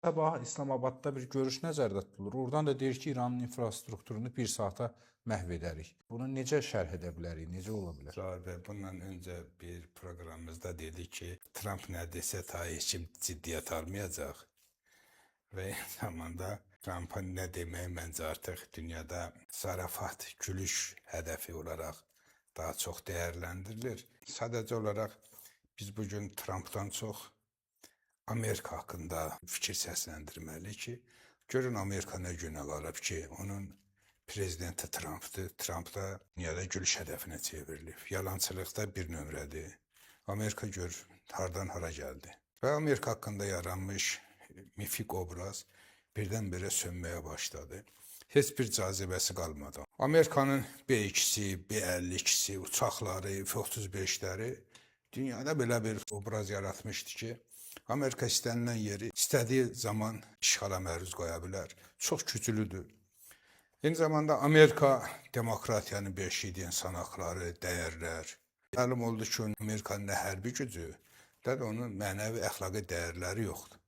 Sabah İslamabadda bir görüş nəzərdə tutulur. Oradan da deyir ki, İranın infrastrukturunu bir saata məhv edərik. Bunu necə şərh edə bilərik, necə ola bilər? Zahir Bey, bundan önce bir programımızda dedi ki, Trump ne dese ta hiç kim ciddiyyət almayacaq. Ve aynı zamanda Trump'ın ne deməyi məncə artıq dünyada zarafat, gülüş hedefi olarak daha çok değerlendirilir. Sadece olarak biz bugün Trump'tan çok Amerika hakkında fikir səsləndirməli ki, görün Amerika nə günə varıb ki, onun prezidenti Trump'dır. Trump da dünyada gülüş hədəfinə çevrilib. Yalançılıqda bir nömrədir. Amerika gör hardan hara gəldi. Və Amerika haqqında yaranmış mifik obraz birdən-birə sönməyə başladı. Heç bir cazibəsi qalmadı. Amerikanın B2'si, B52'si, uçaqları, F-35'ləri dünyada belə bir obraz yaratmışdı ki, Amerika istənilən yeri istədiyi zaman işğala məruz qoya bilər. Çox güclüdür. Eyni zamanda Amerika demokratiyanın beşiğidir, insan haqları, dəyərlər. Məlum oldu ki, Amerikanın nə hərbi gücü, nə də onun mənəvi əxlaqi dəyərləri yoxdur.